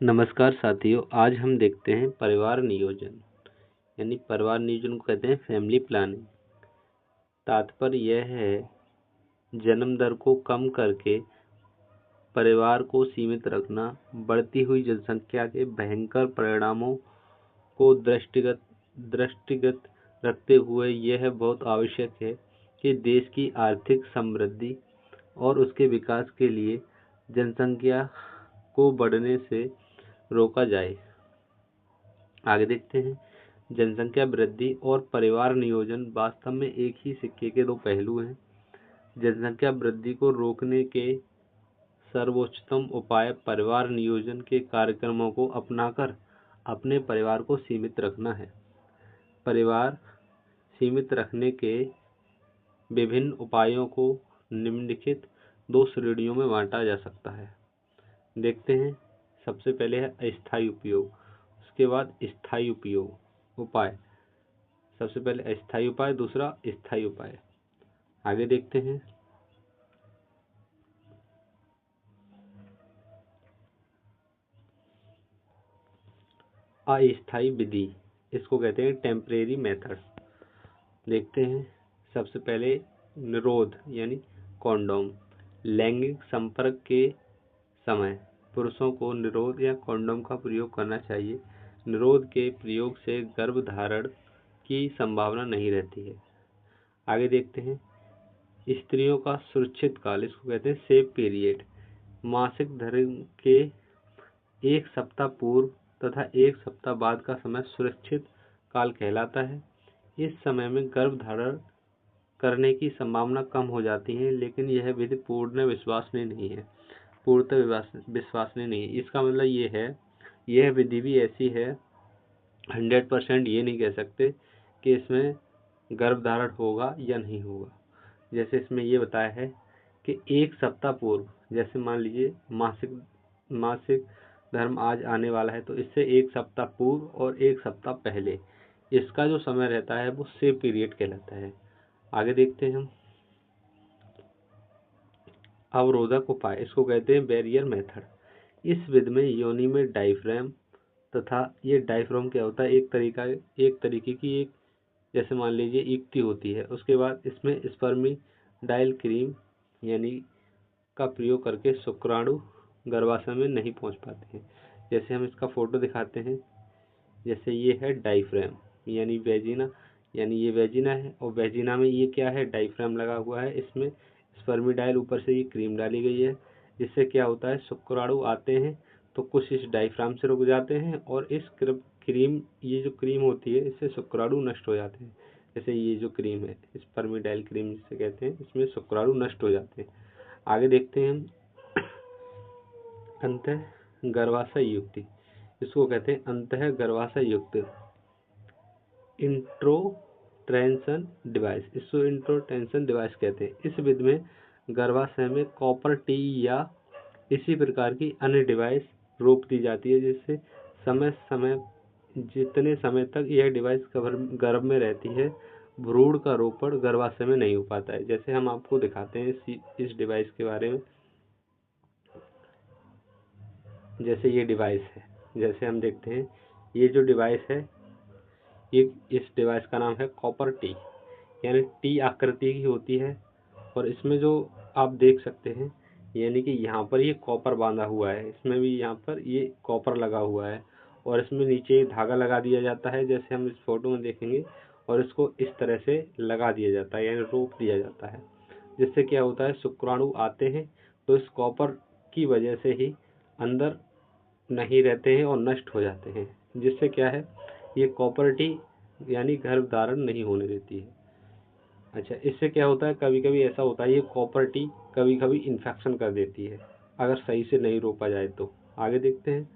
नमस्कार साथियों, आज हम देखते हैं परिवार नियोजन। यानी परिवार नियोजन को कहते हैं फैमिली प्लानिंग। तात्पर्य यह है जन्म दर को कम करके परिवार को सीमित रखना, बढ़ती हुई जनसंख्या के भयंकर परिणामों को दृष्टिगत रखते हुए यह बहुत आवश्यक है कि देश की आर्थिक समृद्धि और उसके विकास के लिए जनसंख्या को बढ़ने से रोका जाए। आगे देखते हैं, जनसंख्या वृद्धि और परिवार नियोजन वास्तव में एक ही सिक्के के दो पहलू हैं। जनसंख्या वृद्धि को रोकने के सर्वोत्तम उपाय परिवार नियोजन के कार्यक्रमों को अपनाकर अपने परिवार को सीमित रखना है। परिवार सीमित रखने के विभिन्न उपायों को निम्नलिखित दो श्रेणियों में बांटा जा सकता है। देखते हैं, सबसे पहले है अस्थायी उपयोग, उसके बाद स्थायी उपयोग उपाय। सबसे पहले अस्थायी उपाय, दूसरा स्थायी उपाय। आगे देखते हैं, अस्थायी विधि, इसको कहते हैं टेम्परेरी मेथड। देखते हैं, सबसे पहले निरोध यानी कॉन्डोम। लैंगिक संपर्क के समय पुरुषों को निरोध या कॉन्डोम का प्रयोग करना चाहिए। निरोध के प्रयोग से गर्भधारण की संभावना नहीं रहती है। आगे देखते हैं, स्त्रियों का सुरक्षित काल, इसको कहते हैं सेफ पीरियड। मासिक धर्म के 1 सप्ताह पूर्व तथा 1 सप्ताह बाद का समय सुरक्षित काल कहलाता है। इस समय में गर्भधारण करने की संभावना कम हो जाती है, लेकिन यह विधि पूर्णतः विश्वसनीय नहीं है। इसका मतलब ये है, यह विधि भी ऐसी है 100% ये नहीं कह सकते कि इसमें गर्भधारण होगा या नहीं होगा। जैसे इसमें ये बताया है कि 1 सप्ताह पूर्व, जैसे मान लीजिए मासिक धर्म आज आने वाला है, तो इससे 1 सप्ताह पूर्व और 1 सप्ताह पहले इसका जो समय रहता है वो सेफ पीरियड कहलाता है। आगे देखते हैं हम, अवरोधक उपाय, इसको कहते हैं बैरियर मेथड। इस विधि में योनि में डायफ्राम तथा ये डायफ्राम क्या होता है, एक तरीके की एक, जैसे मान लीजिए युक्ति होती है। उसके बाद इसमें स्पर्मिडाइल क्रीम यानी का प्रयोग करके शुक्राणु गर्भाशय में नहीं पहुंच पाते हैं। जैसे हम इसका फोटो दिखाते हैं, जैसे ये है डायफ्राम यानी वेजिना, यानी ये वेजिना है और वेजिना में ये क्या है, डायफ्राम लगा हुआ है। इसमें स्पर्मिडाइल ऊपर से ये क्रीम डाली गई है, जिससे क्या होता है, शुक्राणु आते हैं तो कुछ इस डायफ्राम से रुक जाते हैं और इस क्रीम, ये जो क्रीम होती है इससे शुक्राणु नष्ट हो जाते हैं। जैसे ये जो क्रीम है स्पर्मिडाइल क्रीम जिसे कहते हैं, इसमें शुक्राणु नष्ट हो जाते हैं। आगे देखते हैं हम, अंतः गर्भाशय युक्ति, इसको कहते हैं अंतः गर्भाशय युक्त इंट्रोट्रेंसन डिवाइस, इसको इंट्रोट्रेंसन डिवाइस कहते हैं। इस विधि में गर्भाशय में कॉपर टी या इसी प्रकार की अन्य डिवाइस रोप दी जाती है, जिससे जितने समय तक यह डिवाइस गर्भ में रहती है, भ्रूण का रोपण गर्भाशय में नहीं हो पाता है। जैसे हम आपको दिखाते हैं इस डिवाइस के बारे में। जैसे ये डिवाइस है, जैसे हम देखते हैं, ये जो डिवाइस है, इस डिवाइस का नाम है कॉपर टी, यानी टी आकृति की होती है। और इसमें जो आप देख सकते हैं, यानी कि यहाँ पर ये कॉपर बांधा हुआ है, इसमें भी यहाँ पर ये कॉपर लगा हुआ है और इसमें नीचे धागा लगा दिया जाता है, जैसे हम इस फोटो में देखेंगे। और इसको इस तरह से लगा दिया जाता है, यानी रोप दिया जाता है, जिससे क्या होता है, शुक्राणु आते हैं तो इस कॉपर की वजह से ही अंदर नहीं रहते हैं और नष्ट हो जाते हैं, जिससे क्या है, ये कॉपर टी यानी गर्भ धारण नहीं होने देती है। अच्छा, इससे क्या होता है, कभी कभी ऐसा होता है, ये कॉपर टी कभी कभी इन्फेक्शन कर देती है अगर सही से नहीं रोका जाए तो। आगे देखते हैं,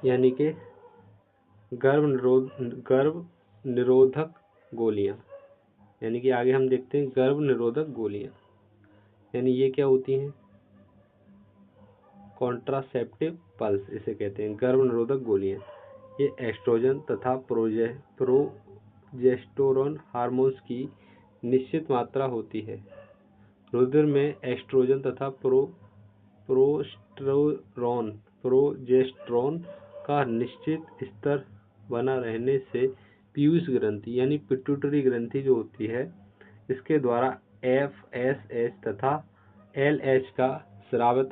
यानी कि गर्भ निरोधक गोलियां, यानी कि आगे हम देखते हैं गर्भ निरोधक गोलियां, यानी ये क्या होती हैं, कॉन्ट्रासेप्टिव पल्स इसे कहते हैं, गर्भ निरोधक गोलियां। ये एस्ट्रोजन तथा प्रोजेस्टेरोन हार्मोन्स की निश्चित मात्रा होती है। रुधिर में एस्ट्रोजन तथा प्रोजेस्टेरोन का निश्चित स्तर बना रहने से पीयूष ग्रंथि यानी पिट्यूटरी ग्रंथि जो होती है, इसके द्वारा FSH तथा LH का स्रावन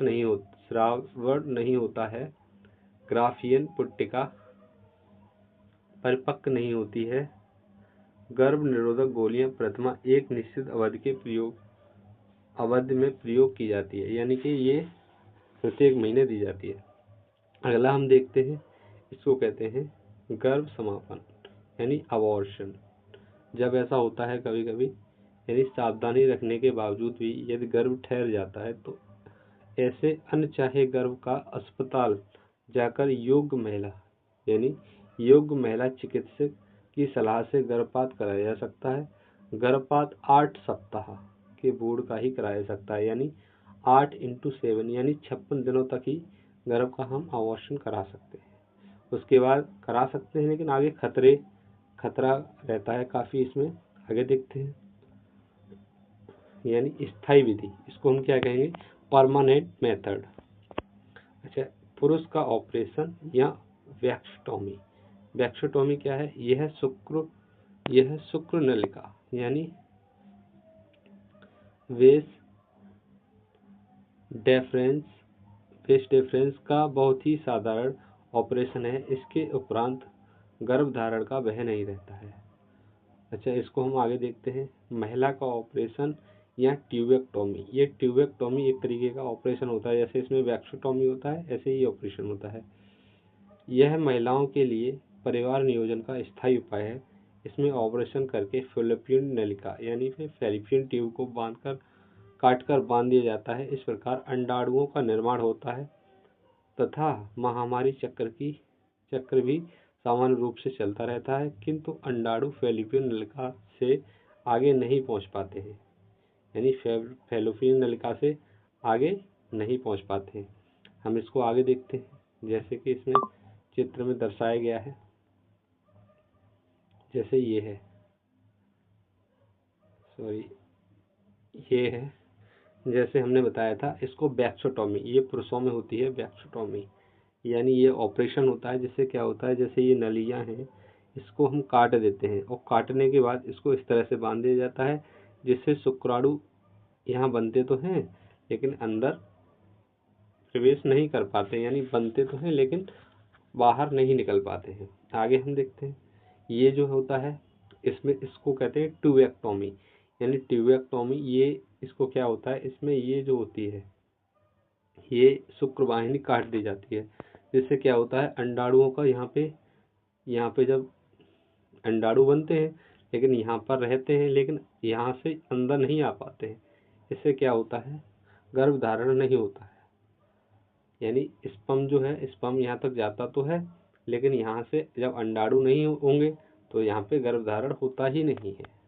नहीं होता है। ग्राफियन पुट्टिका परिपक्व नहीं होती है। गर्भ निरोधक गोलियां प्रथमा एक निश्चित अवधि में प्रयोग की जाती है, यानी कि ये प्रत्येक महीने दी जाती है। अगला हम देखते हैं, इसको कहते हैं गर्भ समापन यानी अबॉर्शन। जब ऐसा होता है कभी कभी, यानी सावधानी रखने के बावजूद भी यदि गर्भ ठहर जाता है, तो ऐसे अनचाहे गर्भ का अस्पताल जाकर योग्य महिला चिकित्सक की सलाह से गर्भपात कराया जा सकता है। गर्भपात 8 सप्ताह के बोर्ड का ही कराया जा सकता है, यानी 8x7 यानी 56 दिनों तक ही गर्भ का हम अबॉर्शन करा सकते हैं। उसके बाद करा सकते हैं, लेकिन आगे खतरा रहता है काफी। इसमें आगे देखते हैं, यानी स्थायी विधि, इसको हम क्या कहेंगे, परमानेंट मेथड। अच्छा, पुरुष का ऑपरेशन या वैक्सोटॉमी। वैक्सोटॉमी क्या है, यह शुक्र नलिका यानी वेस डेफरेंस का बहुत ही साधारण ऑपरेशन है। इसके उपरांत गर्भधारण का भय नहीं रहता है। अच्छा, इसको हम आगे देखते हैं, महिला का ऑपरेशन या ट्यूबेक्टोमी। ये ट्यूबेक्टोमी एक तरीके का ऑपरेशन होता है, जैसे इसमें वैक्सोटॉमी होता है ऐसे ही ऑपरेशन होता है। यह महिलाओं के लिए परिवार नियोजन का स्थायी उपाय है। इसमें ऑपरेशन करके फैलोपियन नलिका यानी फिर फैलोपियन ट्यूब को काटकर बांध दिया जाता है। इस प्रकार अंडाणुओं का निर्माण होता है तथा महामारी चक्र भी सामान्य रूप से चलता रहता है, किंतु अंडाणु फैलोपियन नलिका से आगे नहीं पहुंच पाते हैं, यानी फैलोपियन नलिका से आगे नहीं पहुंच पाते हैं। हम इसको आगे देखते हैं, जैसे कि इसमें चित्र में दर्शाया गया है, जैसे ये है, जैसे हमने बताया था, इसको वैक्सोटॉमी, ये पुरुषों में होती है वैक्सोटॉमी, यानी ये ऑपरेशन होता है। जिससे क्या होता है, जैसे ये नलियां हैं, इसको हम काट देते हैं और काटने के बाद इसको इस तरह से बांध दिया जाता है, जिससे शुक्राणु यहाँ बनते तो हैं लेकिन अंदर प्रवेश नहीं कर पाते, यानी बनते तो हैं लेकिन बाहर नहीं निकल पाते हैं। आगे हम देखते हैं, ये जो होता है इसमें इसको कहते हैं ट्यूबेक्टोमी, यानी ट्यूबेक्टोमी, ये इसको क्या होता है, इसमें ये जो होती है ये शुक्रवाहिनी काट दी जाती है। जिससे क्या होता है, अंडाणुओं का यहाँ पे जब अंडाणु बनते हैं लेकिन यहाँ पर रहते हैं, लेकिन यहाँ से अंदर नहीं आ पाते हैं। इससे क्या होता है, गर्भधारण नहीं होता है, यानी स्पर्म जो है, स्पर्म यहाँ तक जाता तो है लेकिन यहाँ से जब अंडाणु नहीं होंगे तो यहाँ पे गर्भधारण होता ही नहीं है।